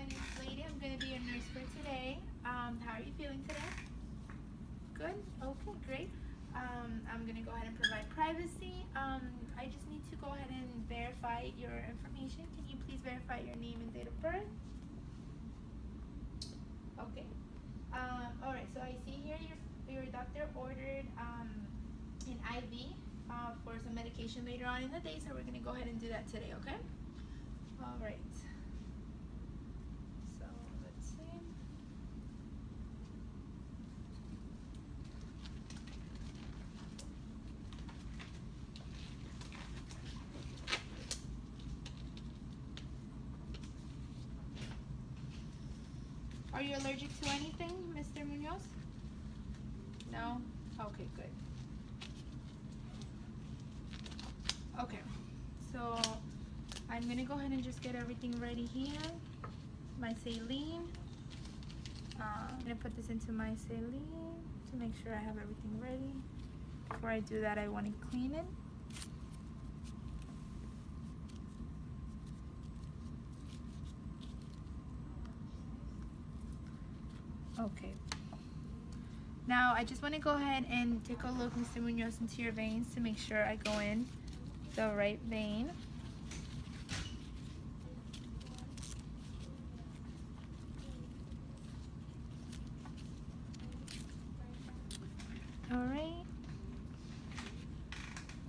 my name is Lady. I'm going to be your nurse for today. How are you feeling today? Good? Okay, great. I'm going to go ahead and provide privacy. I just need to go ahead and verify your information. Can you please verify your name and date of birth? Okay. Alright, so I see here your doctor ordered an IV for some medication later on in the day, so we're going to go ahead and do that today, okay? Alright. So, let's see. Are you allergic to anything, Mr. Munoz? No? Okay, good. Okay, so I'm gonna go ahead and just get everything ready here. My saline. I'm gonna put this into my saline to make sure I have everything ready. Before I do that, I want to clean it. Okay. Now I just want to go ahead and take a look, Mr. Munoz, into your veins to make sure I go in the right vein. Alright.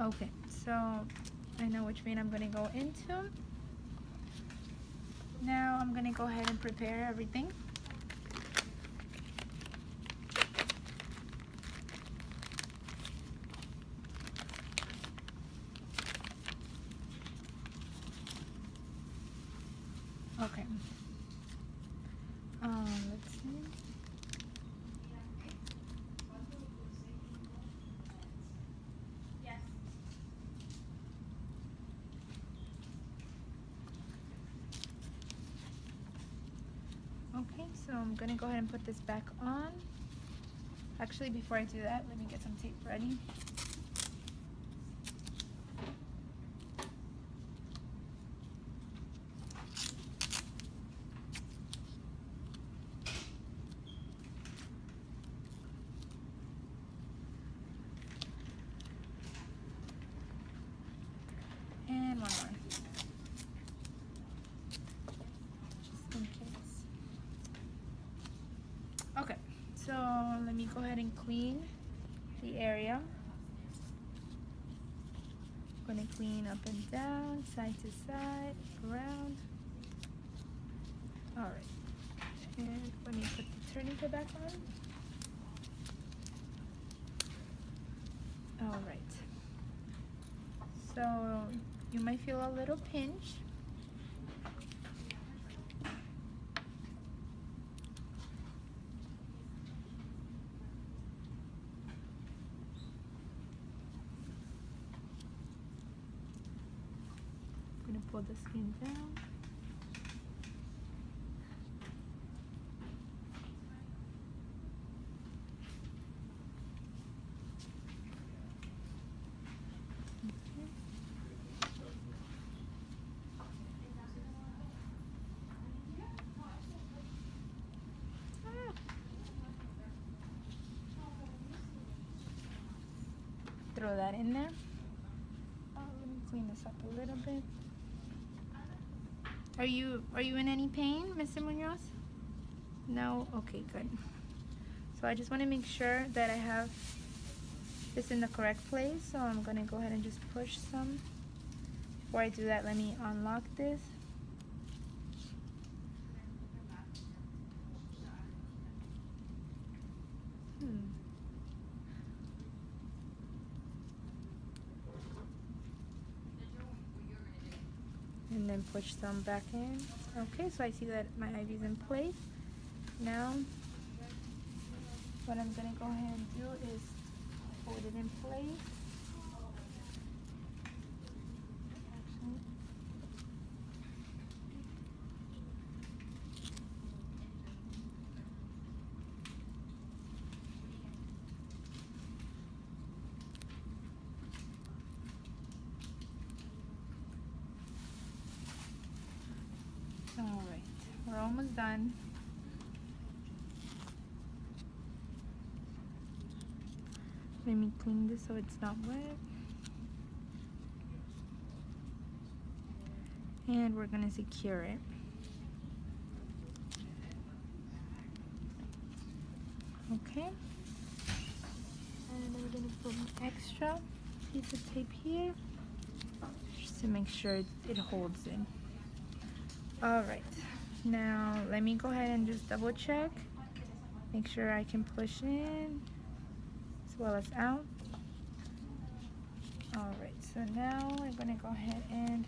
Okay, so I know which vein I'm going to go into. Now I'm going to go ahead and prepare everything. Okay. Let's see. Okay, so I'm gonna go ahead and put this back on. Actually, before I do that, let me get some tape ready. And one more. Just in case. Okay, so let me go ahead and clean the area. I'm going to clean up and down, side to side, around. Alright. And let me put the tourniquet back on. Alright. So you might feel a little pinch. I'm going to pull the skin down. Throw that in there. Let me clean this up a little bit. Are you in any pain, Mr. Munoz? No? Okay, good. So I just want to make sure that I have this in the correct place. So I'm going to go ahead and just push some. Before I do that, let me unlock this. And then push some back in. Okay, so I see that my IV is in place. Now, what I'm gonna go ahead and do is hold it in place. All right. We're almost done. Let me clean this so it's not wet. And we're gonna secure it. Okay. And I'm gonna put an extra piece of tape here just to make sure it holds it. Alright, now let me go ahead and just double check. Make sure I can push in as well as out. Alright, so now we're gonna go ahead and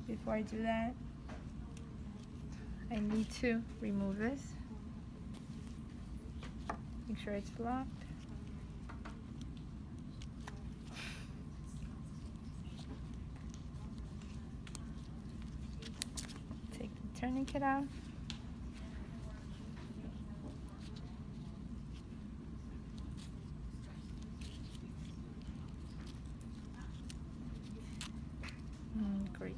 before I do that, I need to remove this. Make sure it's locked. Take the tourniquet out. Great.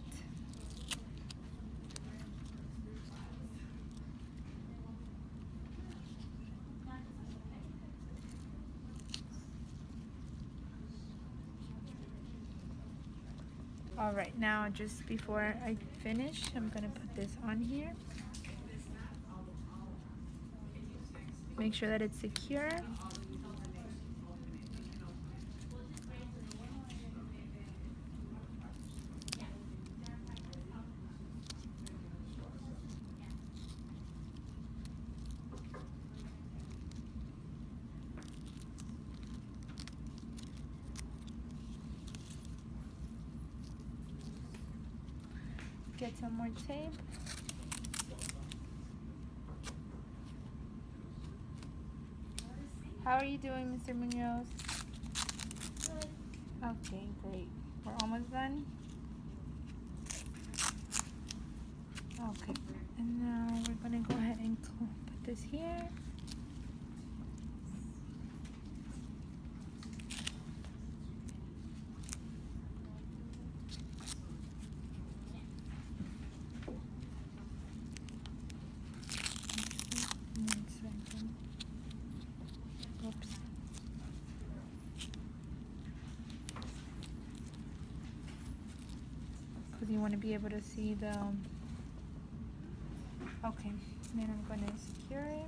All right, now just before I finish, I'm gonna put this on here. Make sure that it's secure. Get some more tape. How are you doing, Mr. Munoz? Okay, great. We're almost done. Okay, and now we're gonna go ahead and put this here. Oops. Because you want to be able to see the... Okay, then I'm going to secure it.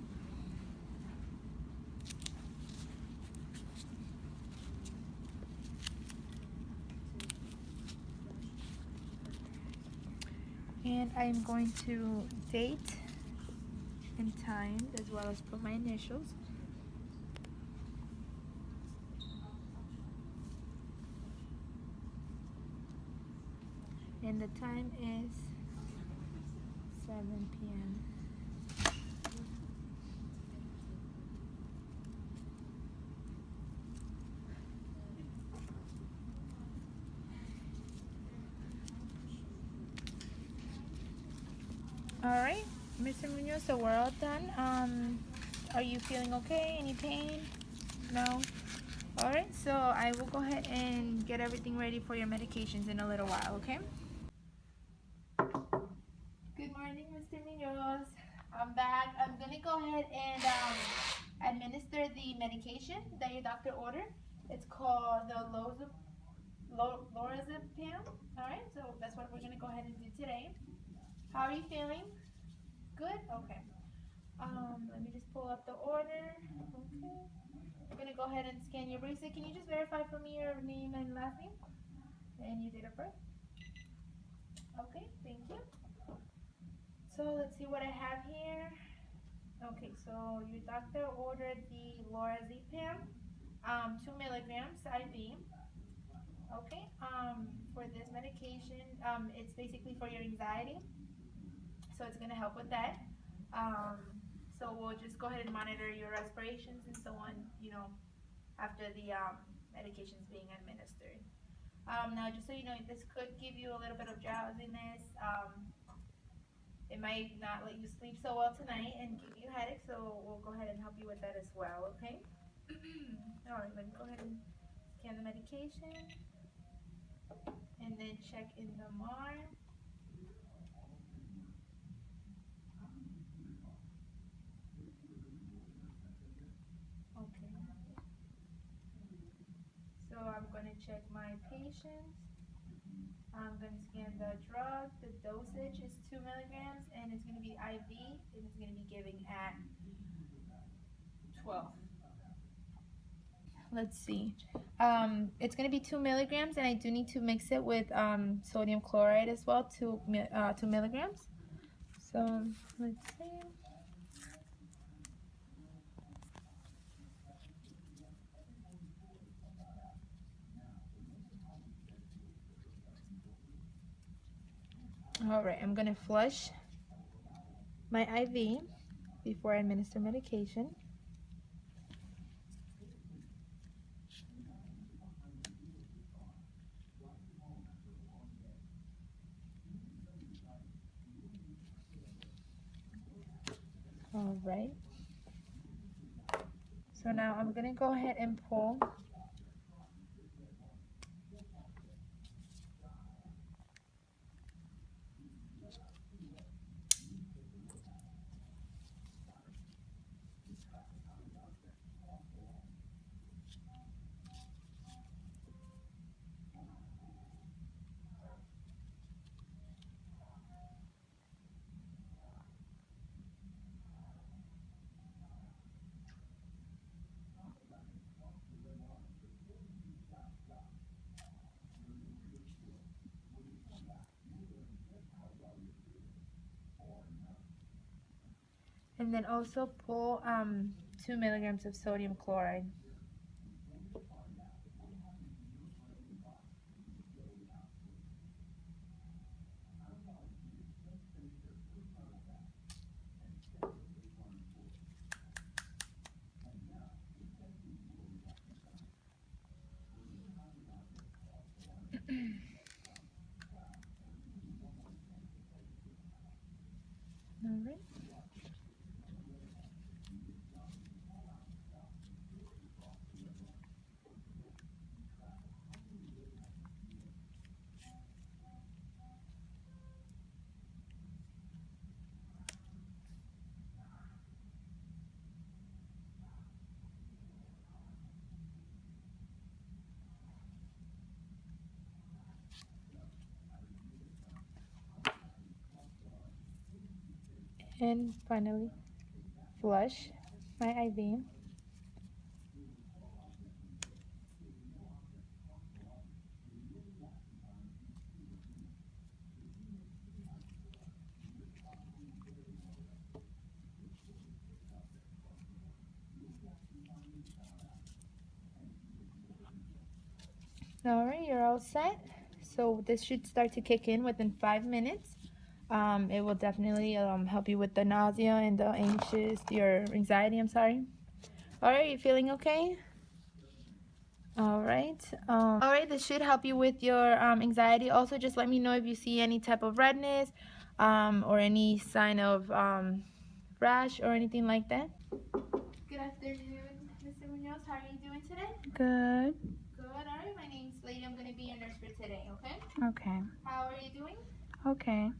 And I'm going to date and time as well as put my initials. And the time is 7 p.m. All right, Mr. Munoz, so we're all done. Are you feeling okay? Any pain? No? All right, so I will go ahead and get everything ready for your medications in a little while, okay? Good morning, Mr. Munoz. I'm back. I'm gonna go ahead and administer the medication that your doctor ordered. It's called the lorazepam. All right, so that's what we're gonna go ahead and do today. How are you feeling? Good? Okay. Let me just pull up the order. Okay. I'm gonna go ahead and scan your bracelet. Can you just verify for me your name and last name? And your date of birth? Okay, thank you. So let's see what I have here. Okay, so your doctor ordered the lorazepam, 2 milligrams IV. Okay, for this medication, it's basically for your anxiety, so it's gonna help with that. So we'll just go ahead and monitor your respirations and so on, you know, after the medication's being administered. Now, just so you know, this could give you a little bit of drowsiness. It it might not let you sleep so well tonight and give you a headache, so we'll go ahead and help you with that as well, okay? All right, let me go ahead and scan the medication and then check in the MAR. Okay, so I'm gonna check my patients. I'm gonna scan the drug. The dosage is 2 milligrams and it's gonna be IV and it's gonna be giving at 12. Let's see. It's gonna be 2 milligrams, and I do need to mix it with sodium chloride as well, 2 milligrams. So let's see. All right, I'm gonna flush my IV before I administer medication. All right. So now I'm gonna go ahead and pull. And then also pull 2 milligrams of sodium chloride. All right. And finally, flush my IV. All right, you're all set. So this should start to kick in within 5 minutes. It will definitely help you with the nausea and the your anxiety, I'm sorry. All right, you feeling okay? All right. All right, this should help you with your anxiety. Also, just let me know if you see any type of redness or any sign of rash or anything like that. Good afternoon, Mr. Munoz. How are you doing today? Good. Good. All right, my name's Lady. I'm going to be your nurse for today, okay? Okay. How are you doing? Okay.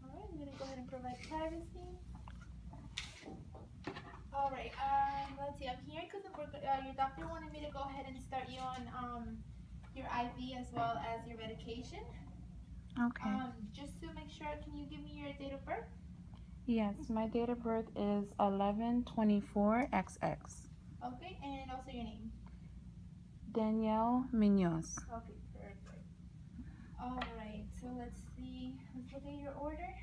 All right, I'm going to go ahead and provide privacy. All right, let's see. I'm here because your doctor wanted me to go ahead and start you on your IV as well as your medication. Okay. Just to make sure, can you give me your date of birth? Yes, my date of birth is 11/24/XX. Okay, and also your name. Danielle Munoz. Okay, perfect. All right, so let's see. Let's look at your order.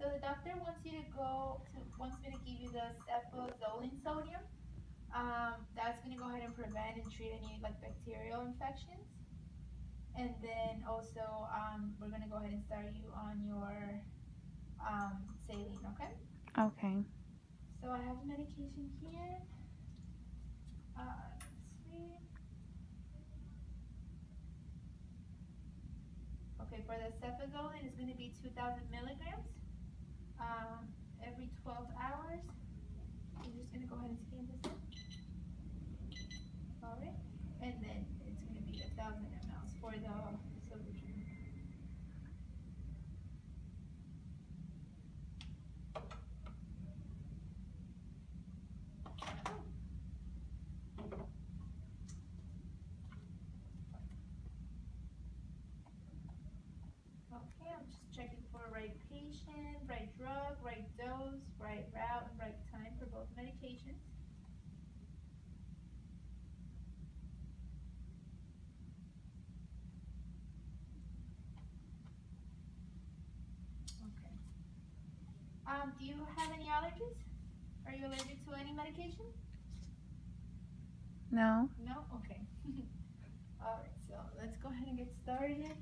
So the doctor wants me to give you the cefazolin sodium. That's gonna go ahead and prevent and treat any like bacterial infections. And then also, we're gonna go ahead and start you on your saline, okay? Okay. So I have the medication here. Let's see. Okay, for the cefazolin, it's gonna be 2,000 milligrams. every 12 hours. I'm just gonna go ahead and scan this in. All right, and then it's gonna be 1,000 mLs for the solution. Okay, I'm just checking for right patient, right drug, right dose, right route, and right time for both medications. Okay. Do you have any allergies? Are you allergic to any medication? No. No? Okay. All right, so let's go ahead and get started.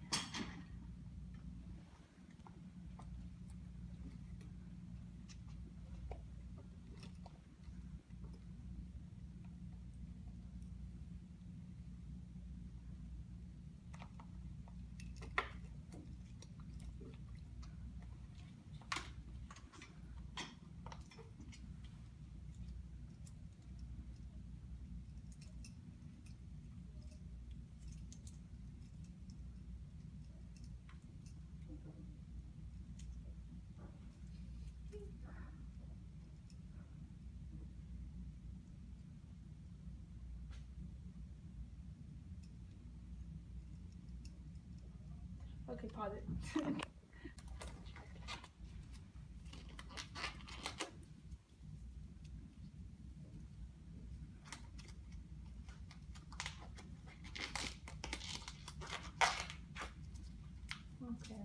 Okay, pause it. Okay.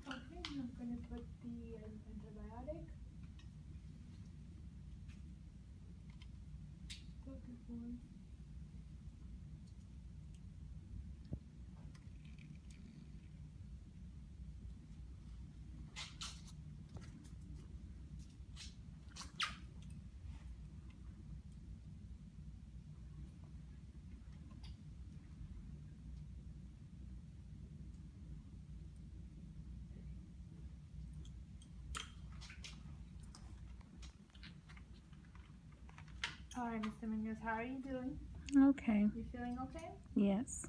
Okay, I'm gonna put the antibiotic. Okay, boy. All right, Mr. Munoz, how are you doing? Okay. You feeling okay? Yes.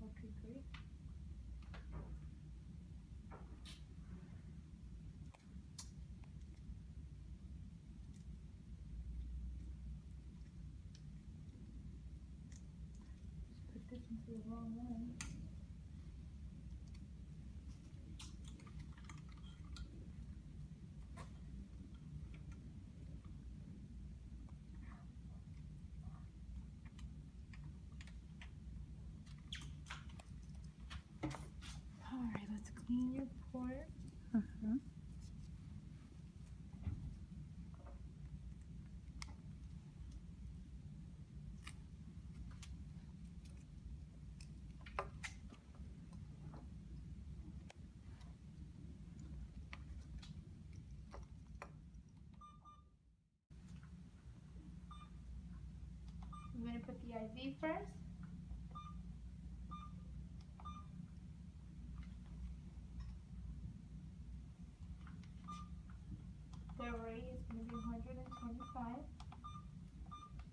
Okay, great. Just put this into the wrong one. All right, let's clean your port. Mm-hmm. put the IV first. The rate is going to be 125.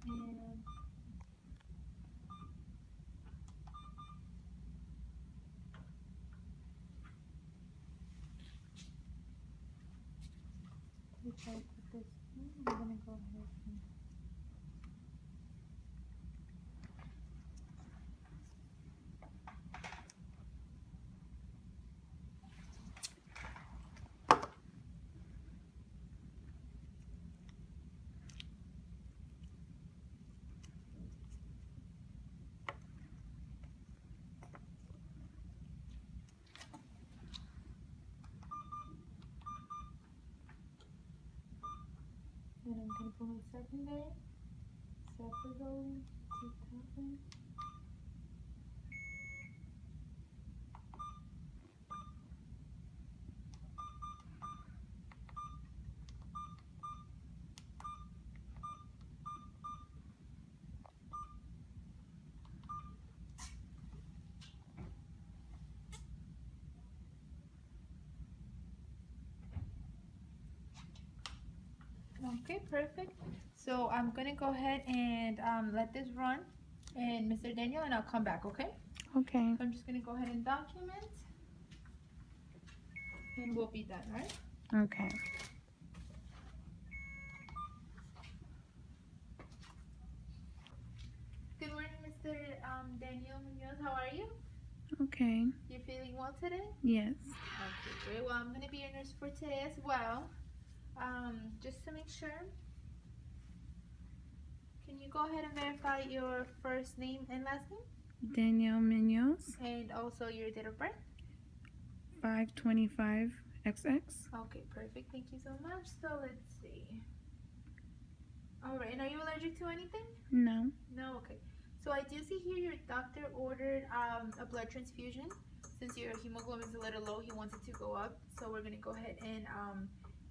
And if I put this in, I'm going to go ahead and then I'm going to pull the secondary, separately, 2000. Okay, perfect. So I'm gonna go ahead and let this run, and Mr. Daniel, and I'll come back, okay? Okay. So I'm just gonna go ahead and document, and we'll be done, right? Okay. Good morning, Mr. Daniel Munoz. How are you? Okay. You feeling well today? Yes. Okay, great. Well, I'm gonna be your nurse for today as well. Just to make sure, can you go ahead and verify your first name and last name? Danielle Munoz, And also your date of birth? 525XX. Okay, perfect. Thank you so much. So let's see. Alright, and are you allergic to anything? No. No? Okay. So I do see here your doctor ordered a blood transfusion. Since your hemoglobin is a little low, he wants it to go up. So we're going to go ahead and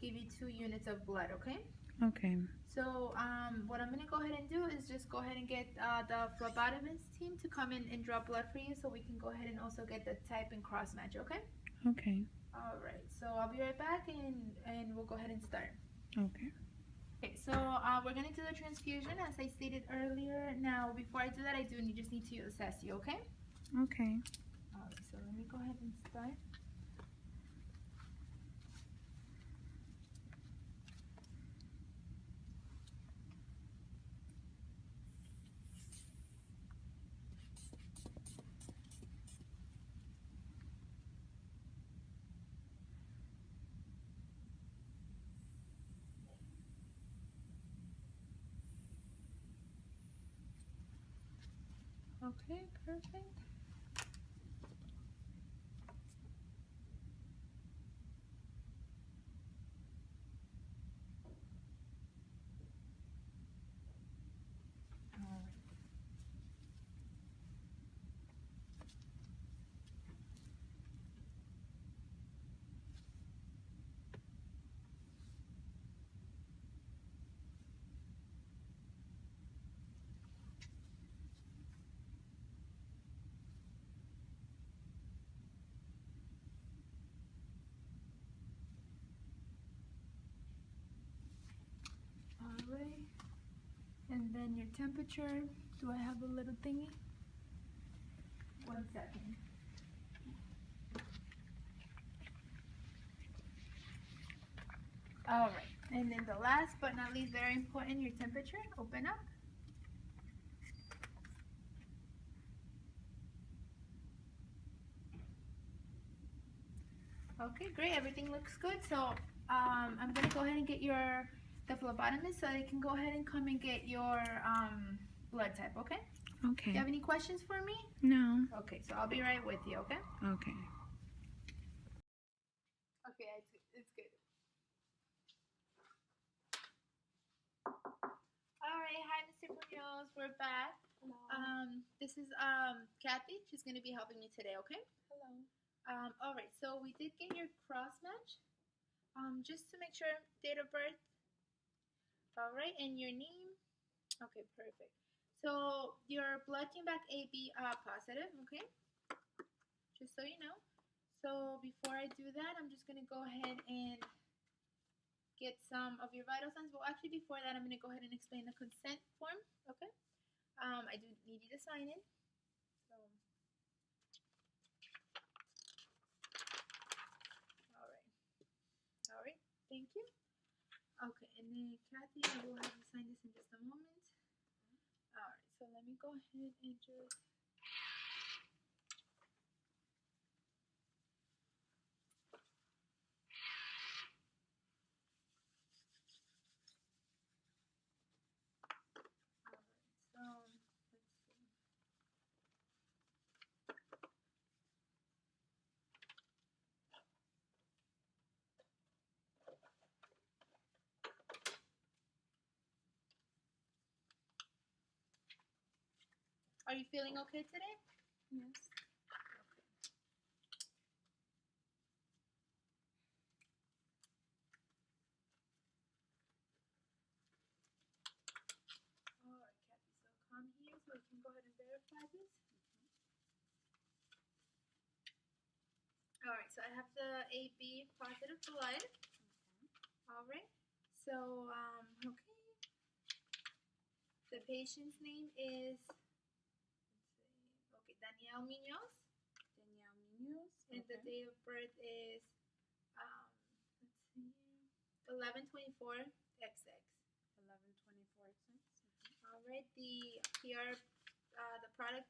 give you 2 units of blood, okay? Okay. So what I'm gonna go ahead and do is just go ahead and get the phlebotomist team to come in and draw blood for you, so we can go ahead and also get the type and cross match. Okay. Okay. All right. So I'll be right back, and we'll go ahead and start. Okay. Okay. So we're gonna do the transfusion as I stated earlier. Now before I do that, I just need to assess you. Okay. Okay. All right. So let me go ahead and start. Okay, perfect. All right. And then your temperature. Do I have a little thingy? 1 second. All right. And then the last but not least, very important, your temperature. Open up. Okay, great. Everything looks good. So I'm gonna go ahead and get the phlebotomist so they can go ahead and come and get your blood type. Okay. Okay. Do you have any questions for me? No. Okay, so I'll be right with you. Okay. Okay. Okay, it's good. All right, hi, Mr. Munoz. We're back. Hello. This is Kathy. She's gonna be helping me today. Okay. Hello. All right. So we did get your cross match. Just to make sure, date of birth. All right, and your name. Okay, perfect. So your blood came back AB positive, okay? Just so you know. So before I do that, I'm just gonna go ahead and get some of your vital signs. Well, actually, before that, I'm gonna go ahead and explain the consent form, okay? I do need you to sign it. So, all right, thank you. Okay, and then Kathy, I will have you sign this in just a moment. All right, so let me go ahead and just. All right, so let's see. Are you feeling okay today? Yes. All right, Kathy. So come here so we can go ahead and verify this. All right, so I have the AB positive blood. All right. So okay. The patient's name is, let's see, okay, Danielle Munoz, Danielle Munoz. and the date of birth is, let's see, 11/24 XX. 11/24/6. All right, the PR, the product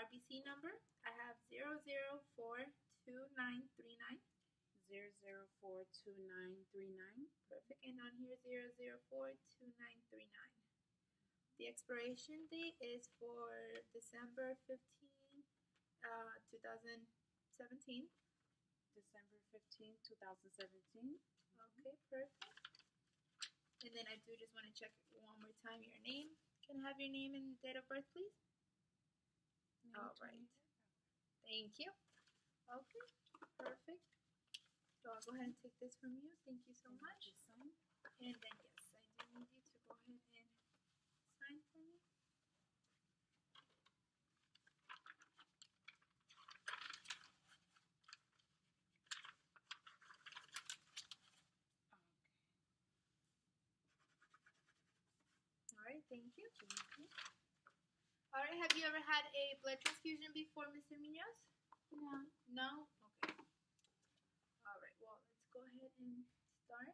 RBC number, I have 0042939. 0042939. Perfect, and on here 0042939. The expiration date is for December 15, 2017. December 15, 2017. Okay, perfect. And then I do just want to check one more time your name. Can I have your name and date of birth, please? All right. Thank you. Okay, perfect. So I'll go ahead and take this from you. Thank you so much. And then, yes, I do need you to go ahead and sign for me. All right, thank you. All right, have you ever had a blood transfusion before, Mr. Munoz? No. No? Okay. All right, well, let's go ahead and start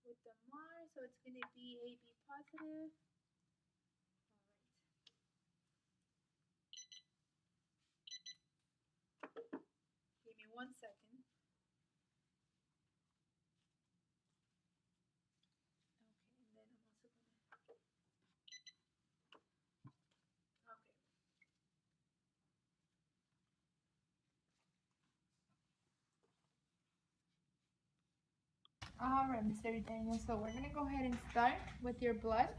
with the MAR. So it's going to be AB positive. All right. Give me 1 second. Okay, and then I'm also going to. Okay. All right, Mr. Daniel. So we're going to go ahead and start with your blood.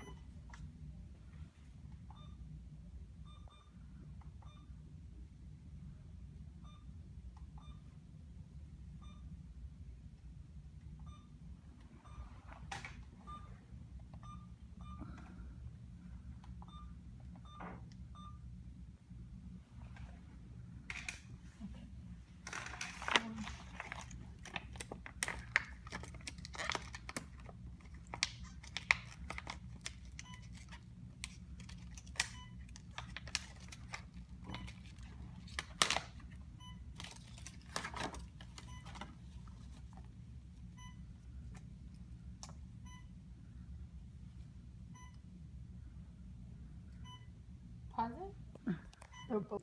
Positive? Or both?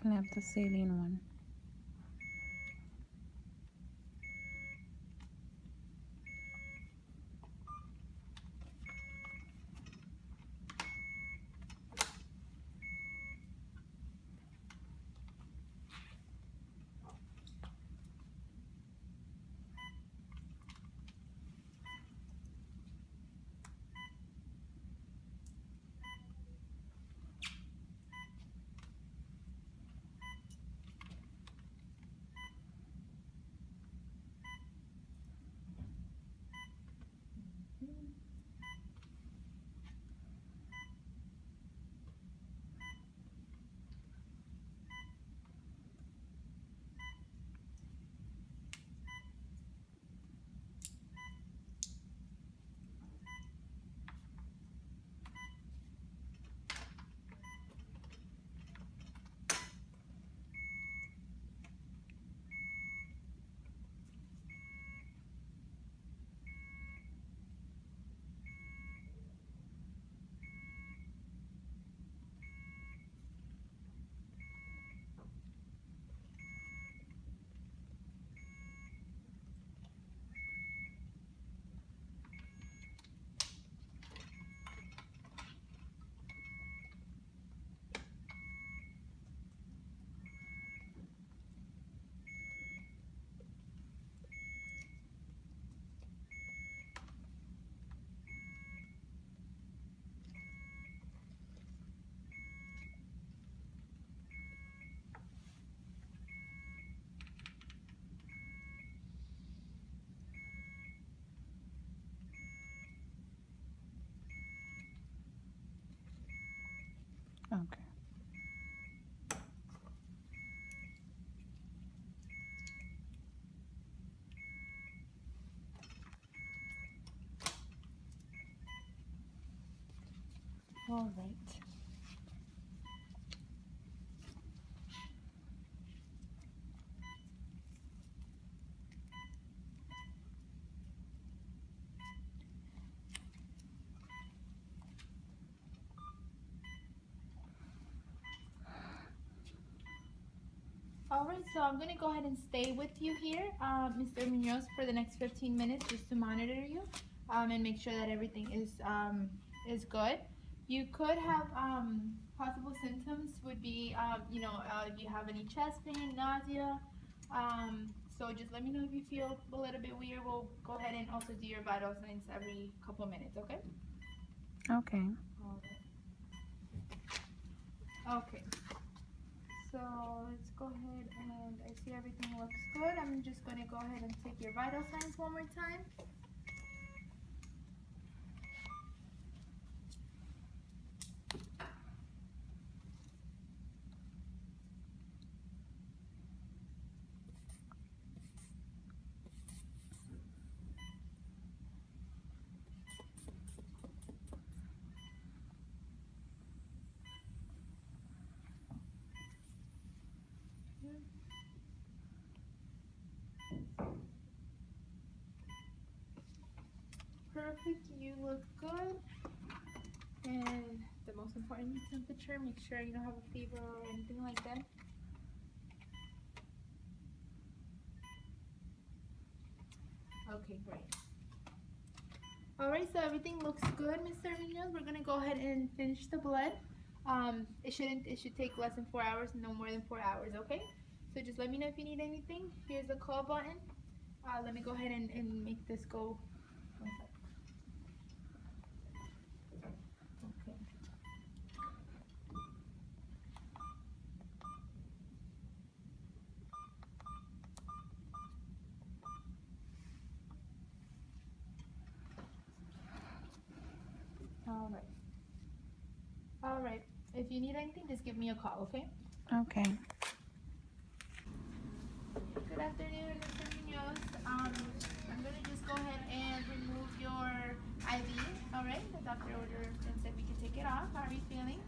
Can I have the saline one? Okay. All right. All right, so I'm gonna go ahead and stay with you here, Mr. Munoz, for the next 15 minutes just to monitor you and make sure that everything is good. You could have possible symptoms would be, if you have any chest pain, nausea. So just let me know if you feel a little bit weird. We'll go ahead and also do your vital signs every couple minutes, okay? Okay. All right. Okay. So let's go ahead and I see everything looks good. I'm just going to go ahead and take your vital signs one more time. Perfect, you look good. And the most important temperature, make sure you don't have a fever or anything like that. Okay, great. Alright, so everything looks good, Mr. Munoz. We're gonna go ahead and finish the blood. It should take less than 4 hours, no more than 4 hours, okay? So just let me know if you need anything. Here's the call button. Let me go ahead and make this go. One sec. Okay. All right. If you need anything, just give me a call, okay? Okay. Good afternoon, Mr. Munoz. I'm gonna just go ahead and remove your IV. All right. The doctor ordered and said we can take it off. How are you feeling?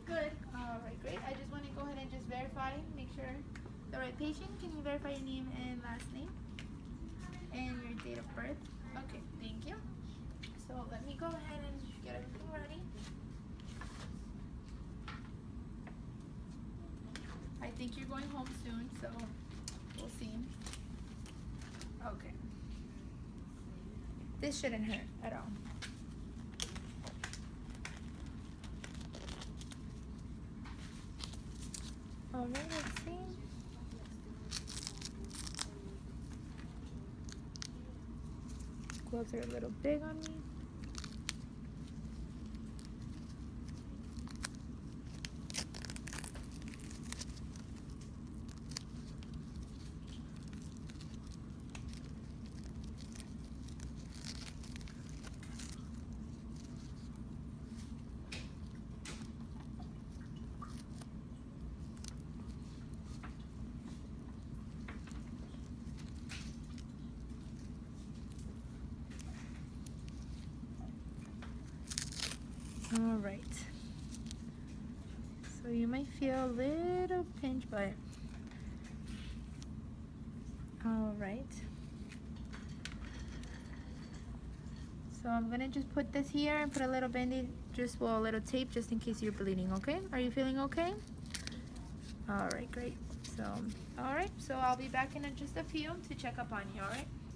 Good. All right, great. I just want to go ahead and just verify, make sure the right patient. Can you verify your name and last name and your date of birth? Okay, thank you. So let me go ahead and get everything ready. think you're going home soon, so we'll see. Okay. This shouldn't hurt at all. Alright, let's see. Gloves are a little big on me. All right. So you might feel a little pinch, but all right. So I'm gonna just put this here and put a little bandage, just a little tape, just in case you're bleeding. Okay? Are you feeling okay? All right, great. So, all right. So I'll be back in just a few to check up on you. All right?